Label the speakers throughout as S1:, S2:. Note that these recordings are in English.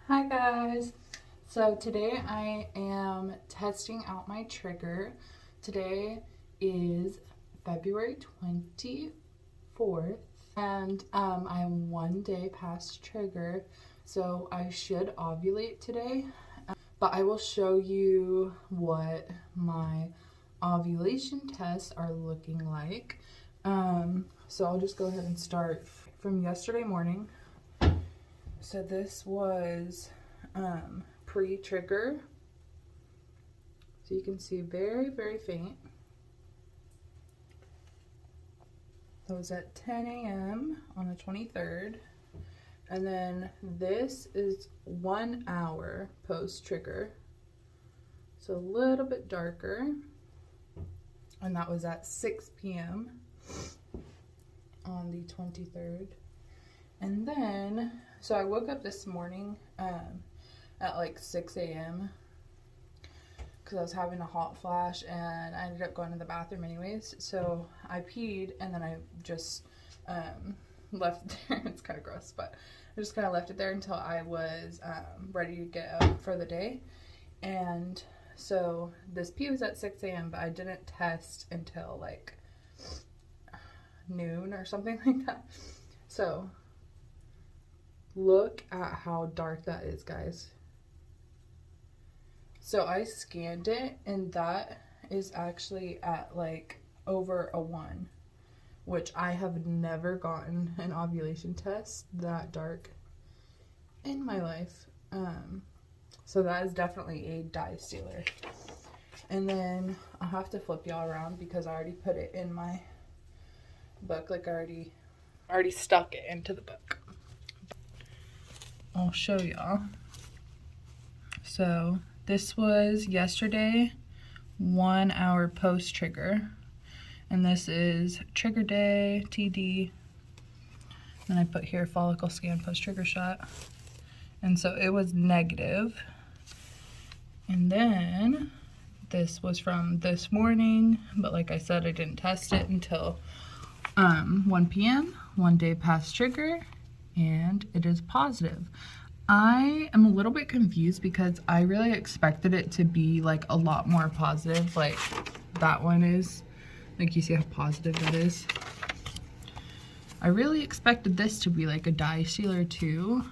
S1: Hi guys! So today I am testing out my trigger. Today is February 24th and I am 1 day past trigger, so I should ovulate today. But I will show you what my ovulation tests are looking like. So I'll just go ahead and start from yesterday morning. So this was pre-trigger. So you can see very, very faint. That was at 10 a.m. on the 23rd. And then this is 1 hour post-trigger. So a little bit darker. And that was at 6 p.m. on the 23rd. And then, so I woke up this morning at like 6 a.m. because I was having a hot flash and I ended up going to the bathroom anyways. So I peed and then I just left it there. It's kind of gross, but I just kind of left it there until I was ready to get up for the day. And so this pee was at 6 a.m. but I didn't test until like noon or something like that. So look at how dark that is, guys. So I scanned it and that is actually at like over a 1, which I have never gotten an ovulation test that dark in my life. So that is definitely a dye stealer. And then I'll have to flip y'all around because I already put it in my book. Like I already stuck it into the book. I'll show y'all. So this was yesterday, 1 hour post trigger, and this is trigger day, TD. Then I put here follicle scan post trigger shot, and so it was negative. And then this was from this morning, but like I said, I didn't test it until 1 p.m., 1 day past trigger, and it is positive. I am a little bit confused because I really expected it to be like a lot more positive, like that one is. Like you see how positive that is. I really expected this to be like a dye stealer too,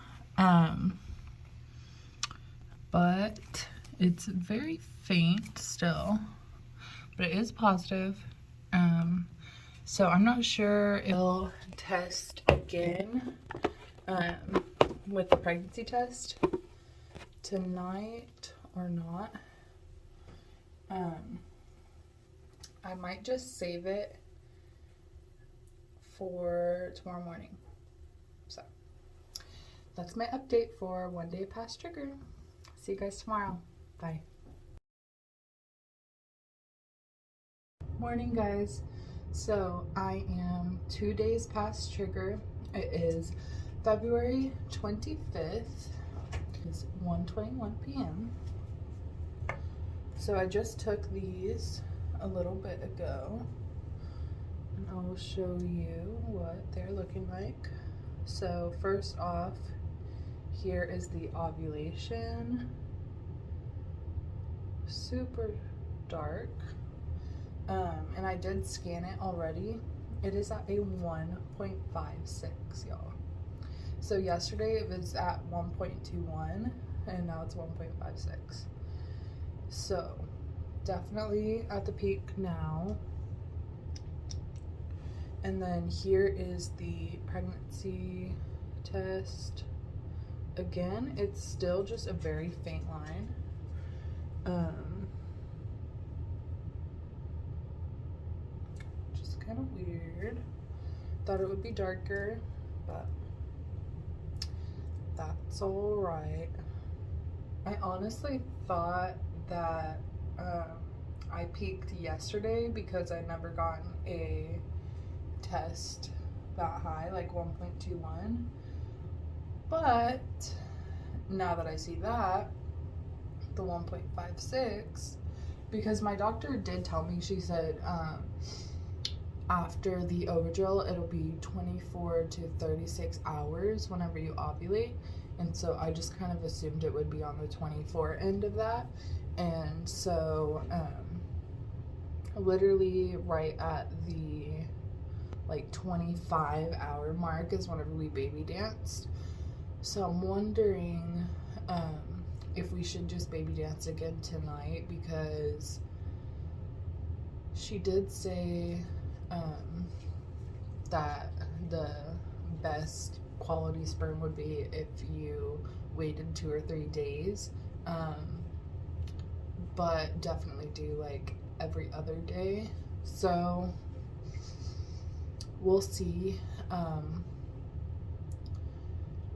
S1: but it's very faint still, but it is positive. So I'm not sure if I'll test again with the pregnancy test tonight or not. I might just save it for tomorrow morning. So that's my update for 1 day past trigger. See you guys tomorrow. Bye. Morning, guys. So I am 2 days past trigger. It is February 25th. It's 1:21 p.m. So I just took these a little bit ago, and I'll show you what they're looking like. So first off, here is the ovulation. Super dark. And I did scan it already. It is at a 1.56, y'all. So yesterday it was at 1.21 and now it's 1.56. So definitely at the peak now. And then here is the pregnancy test. Again, it's still just a very faint line. Just kind of weird. Thought it would be darker, but that's all right. I honestly thought that I peaked yesterday because I'd never gotten a test that high, like 1.21. But now that I see that, the 1.56, because my doctor did tell me, she said after the Ovidrel, it'll be 24 to 36 hours whenever you ovulate. And so I just kind of assumed it would be on the 24 end of that. And so literally right at the like 25-hour mark is whenever we baby danced. So I'm wondering if we should just baby dance again tonight, because she did say that the best quality sperm would be if you waited 2 or 3 days, but definitely do like every other day. So we'll see.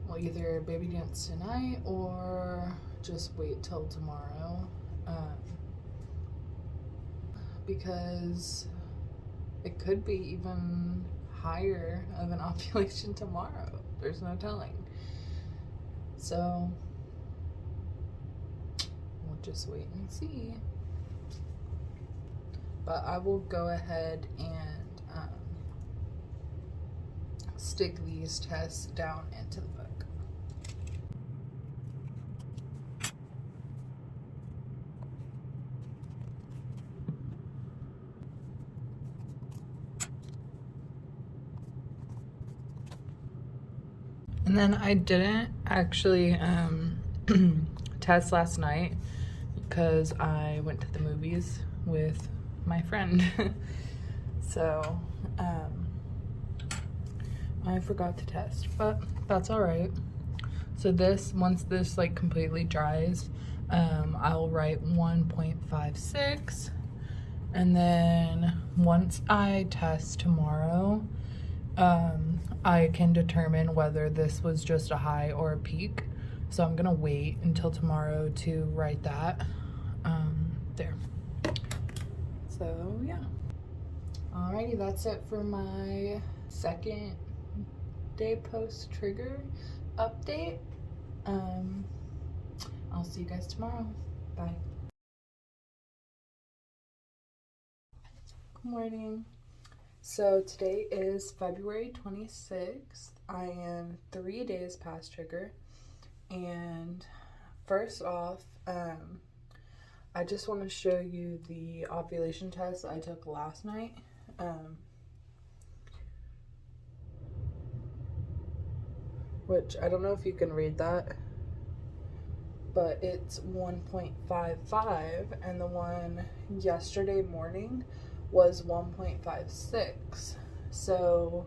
S1: We'll either baby dance tonight or just wait till tomorrow, because it could be even higher of an ovulation tomorrow. There's no telling. So we'll just wait and see. But I will go ahead and stick these tests down into the book. And then I didn't actually test last night because I went to the movies with my friend. So I forgot to test, but that's all right. So this, once this like completely dries, I'll write 1.56, and then once I test tomorrow, I can determine whether this was just a high or a peak. So I'm gonna wait until tomorrow to write that there. So yeah. Alrighty, that's it for my second day post trigger update. I'll see you guys tomorrow. Bye. Good morning. So today is February 26th. I am 3 days past trigger. And first off, I just want to show you the ovulation test I took last night. Which I don't know if you can read that, but it's 1.55, and the one yesterday morning was 1.56. So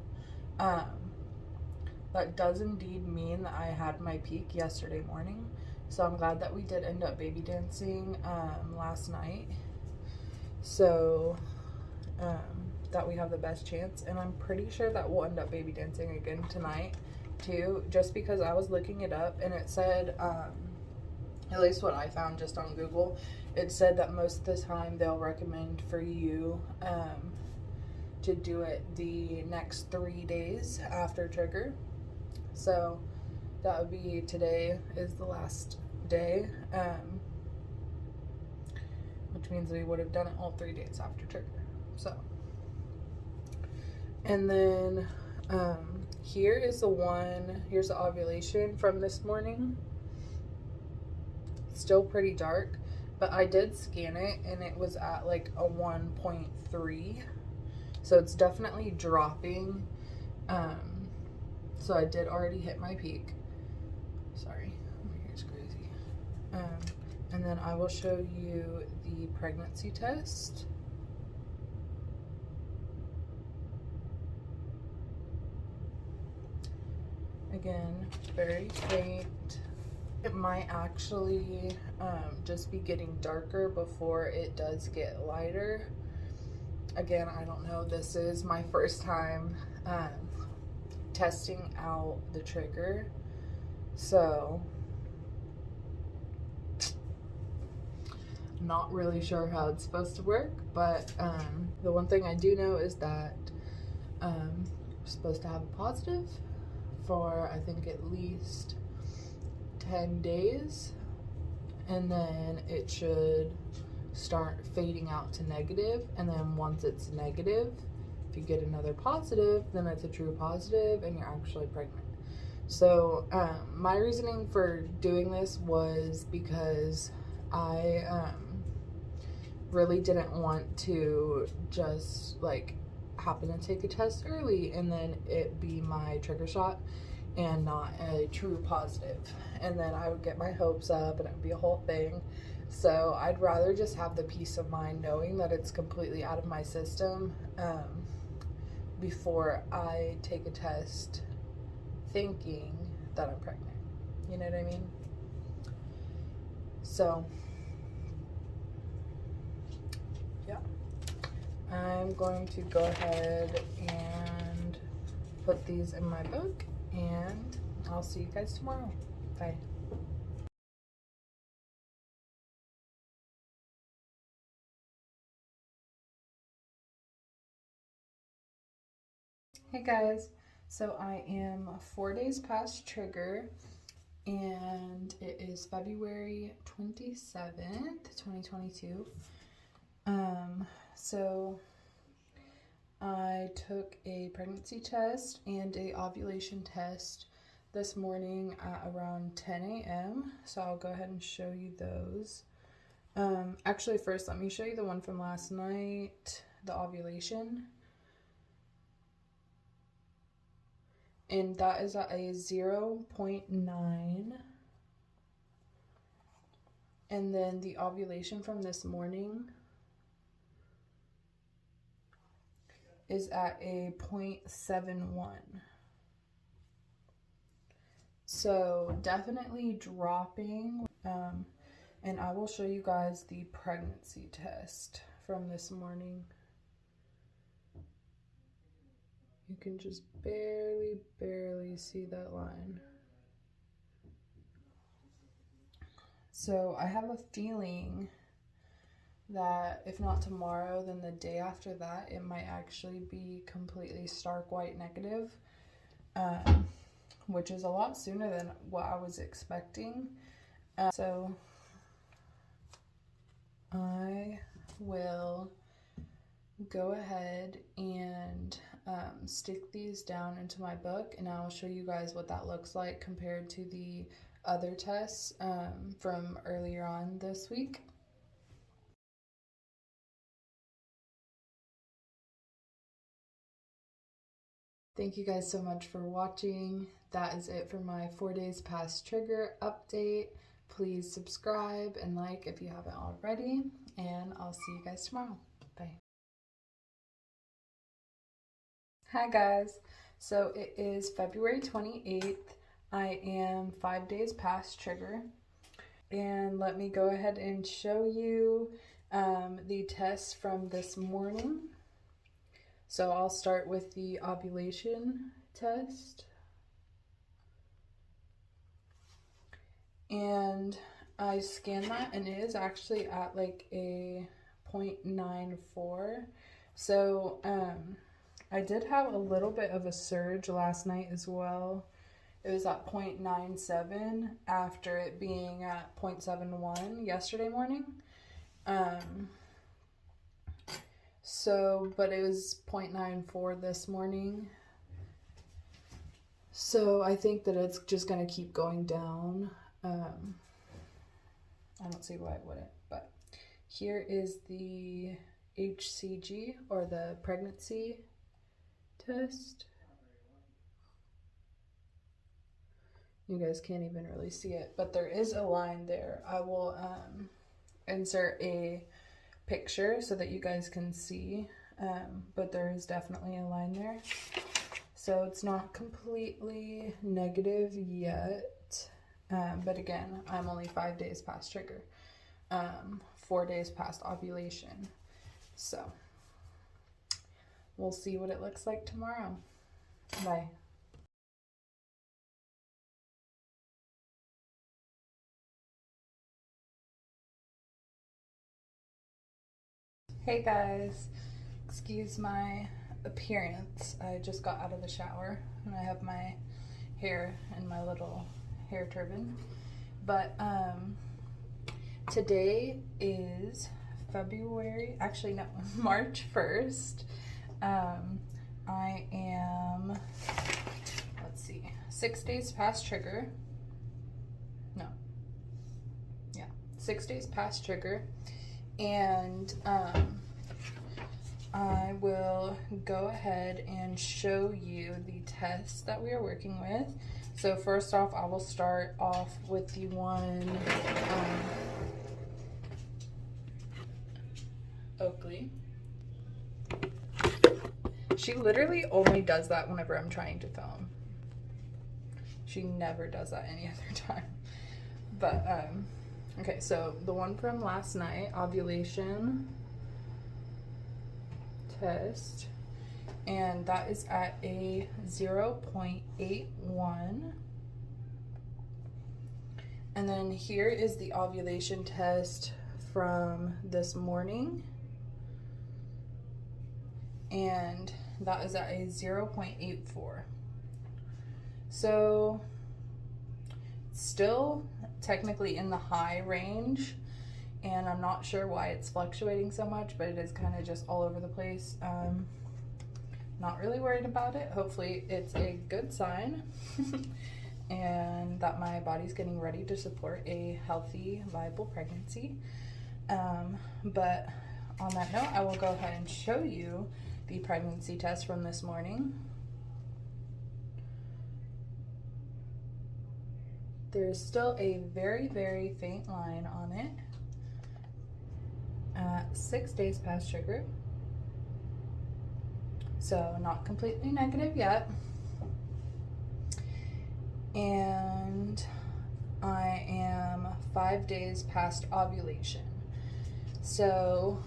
S1: that does indeed mean that I had my peak yesterday morning. So I'm glad that we did end up baby dancing last night, so that we have the best chance. And I'm pretty sure that we'll end up baby dancing again tonight too, just because I was looking it up and it said, at least what I found just on Google, it said that most of the time they'll recommend for you to do it the next 3 days after trigger. So that would be today is the last day, which means we would have done it all 3 days after trigger. So, and then here's the ovulation from this morning. Still pretty dark, but I did scan it and it was at like a 1.3, so it's definitely dropping. So I did already hit my peak. Sorry, my hair's crazy. And then I will show you the pregnancy test. Again, very faint. It might actually just be getting darker before it does get lighter. Again, I don't know. This is my first time testing out the trigger. So, not really sure how it's supposed to work, but the one thing I do know is that we're supposed to have a positive for, I think, at least 10 days, and then it should start fading out to negative, and then once it's negative, if you get another positive, then it's a true positive and you're actually pregnant. So my reasoning for doing this was because I really didn't want to just like happen to take a test early and then it be my trigger shot and not a true positive, and then I would get my hopes up and it would be a whole thing. So I'd rather just have the peace of mind knowing that it's completely out of my system before I take a test thinking that I'm pregnant. You know what I mean? So yeah, I'm going to go ahead and put these in my book, and I'll see you guys tomorrow. Bye. Hey guys, so I am 4 days past trigger, and it is February 27th, 2022. So I took a pregnancy test and a ovulation test this morning at around 10 a.m. So I'll go ahead and show you those. Actually, first, let me show you the one from last night, the ovulation. And that is at a 0.9. And then the ovulation from this morning is at a 0.71. So definitely dropping. And I will show you guys the pregnancy test from this morning. You can just barely see that line. So I have a feeling that if not tomorrow, then the day after that, it might actually be completely stark white negative, which is a lot sooner than what I was expecting. So I will go ahead and stick these down into my book, and I'll show you guys what that looks like compared to the other tests from earlier on this week. Thank you guys so much for watching. That is it for my 4 days past trigger update. Please subscribe and like if you haven't already, and I'll see you guys tomorrow. Bye. Hi guys, so it is February 28th. I am 5 days past trigger, and let me go ahead and show you the tests from this morning. So I'll start with the ovulation test, and I scanned that and it is actually at like a 0.94. So I did have a little bit of a surge last night as well. It was at 0.97 after it being at 0.71 yesterday morning. But it was 0.94 this morning. So I think that it's just going to keep going down. I don't see why it wouldn't, but here is the HCG, or the pregnancy test. You guys can't even really see it, but there is a line there. I will insert a picture so that you guys can see, but there is definitely a line there. So it's not completely negative yet, but again, I'm only 5 days past trigger, 4 days past ovulation. So we'll see what it looks like tomorrow. Bye. Hey guys, excuse my appearance. I just got out of the shower and I have my hair in my little hair turban. But today is March 1st. I am, let's see, 6 days past trigger. No. Yeah, 6 days past trigger. And I will go ahead and show you the tests that we are working with. So first off, I will start off with the one Oakley. She literally only does that whenever I'm trying to film. She never does that any other time. But, okay, so the one from last night, ovulation test, and that is at a 0.81. And then here is the ovulation test from this morning, and that is at a 0.84. So still technically in the high range, and I'm not sure why it's fluctuating so much, but it is kind of just all over the place. Not really worried about it. Hopefully it's a good sign and that my body's getting ready to support a healthy, viable pregnancy. But on that note, I will go ahead and show you the pregnancy test from this morning. There's still a very, very faint line on it at 6 days past trigger. So not completely negative yet. And I am 5 days past ovulation. So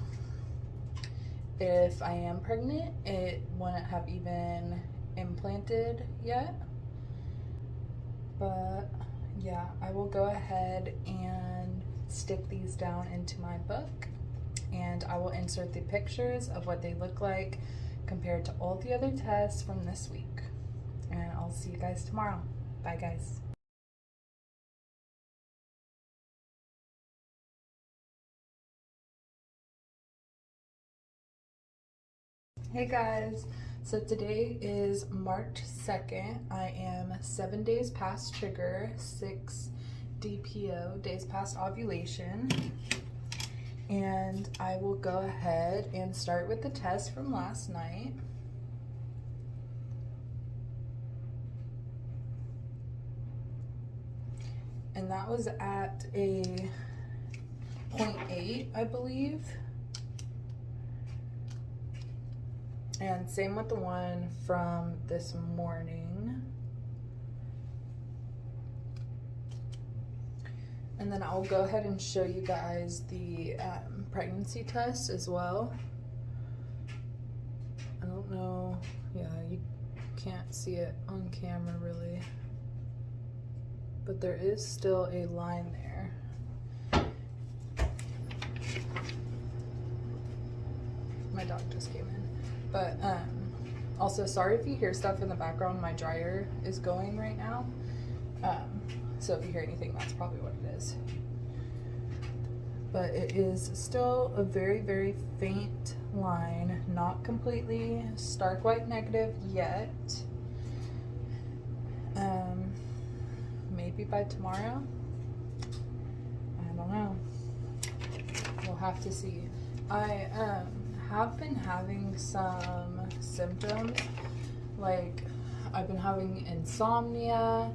S1: if I am pregnant, it wouldn't have even implanted yet. But yeah, I will go ahead and stick these down into my book, and I will insert the pictures of what they look like compared to all the other tests from this week. And I'll see you guys tomorrow. Bye, guys. Hey guys, so today is March 2nd. I am 7 days past trigger, 6 DPO, days past ovulation. And I will go ahead and start with the test from last night. And that was at a 0.8, I believe. And same with the one from this morning. And then I'll go ahead and show you guys the pregnancy test as well. I don't know, yeah, you can't see it on camera really, but there is still a line there. My dog just came in. But also, sorry if you hear stuff in the background. My dryer is going right now. So if you hear anything, that's probably what it is. But it is still a very, very faint line. Not completely stark white negative yet. Maybe by tomorrow. I don't know. We'll have to see. I have been having some symptoms, like I've been having insomnia,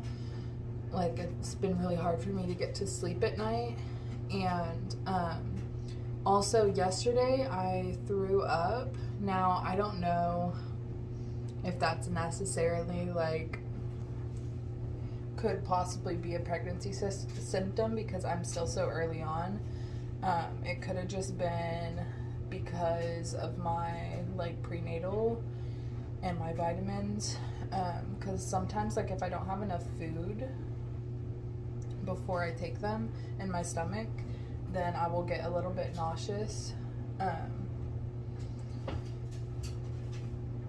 S1: like it's been really hard for me to get to sleep at night, and also yesterday I threw up. Now I don't know if that's necessarily like could possibly be a pregnancy symptom because I'm still so early on. It could have just been because of my like prenatal and my vitamins, because sometimes like if I don't have enough food before I take them in my stomach, then I will get a little bit nauseous.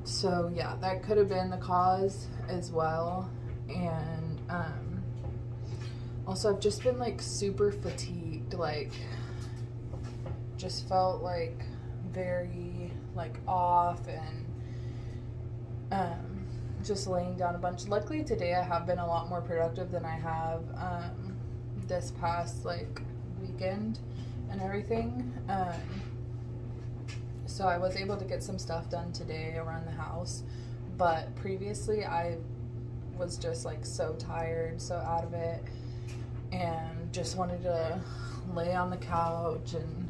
S1: So yeah, that could have been the cause as well. And also I've just been like super fatigued, like just felt like very like off, and just laying down a bunch. Luckily today I have been a lot more productive than I have this past like weekend and everything. So I was able to get some stuff done today around the house, but previously I was just like so tired, so out of it, and just wanted to lay on the couch and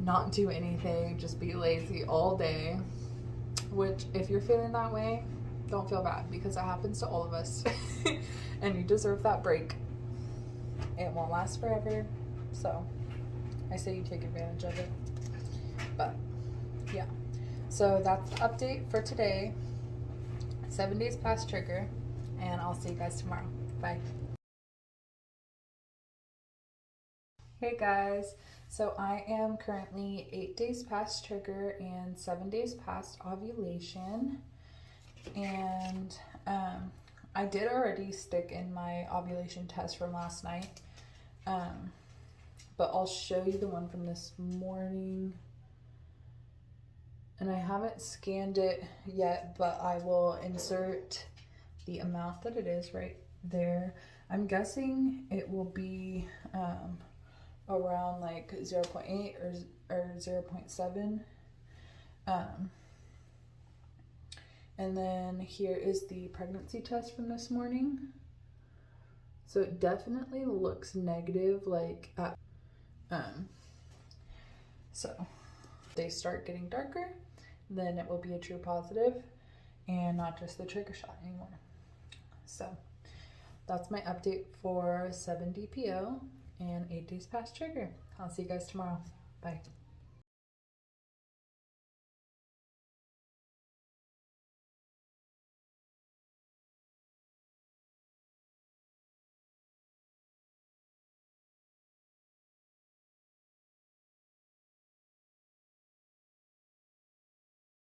S1: not do anything, just be lazy all day. Which, if you're feeling that way, don't feel bad, because it happens to all of us. And you deserve that break. It won't last forever, so I say you take advantage of it. But yeah, so that's the update for today. 7 days past trigger, and I'll see you guys tomorrow. Bye. Hey guys, so I am currently 8 days past trigger and 7 days past ovulation, and I did already stick in my ovulation test from last night, but I'll show you the one from this morning. And I haven't scanned it yet, but I will insert the amount that it is right there. I'm guessing it will be around like 0.8 or 0.7. And then here is the pregnancy test from this morning. So it definitely looks negative, like so they start getting darker, then it will be a true positive and not just the trigger shot anymore. So that's my update for 7 DPO and 8 days past trigger. I'll see you guys tomorrow. Bye.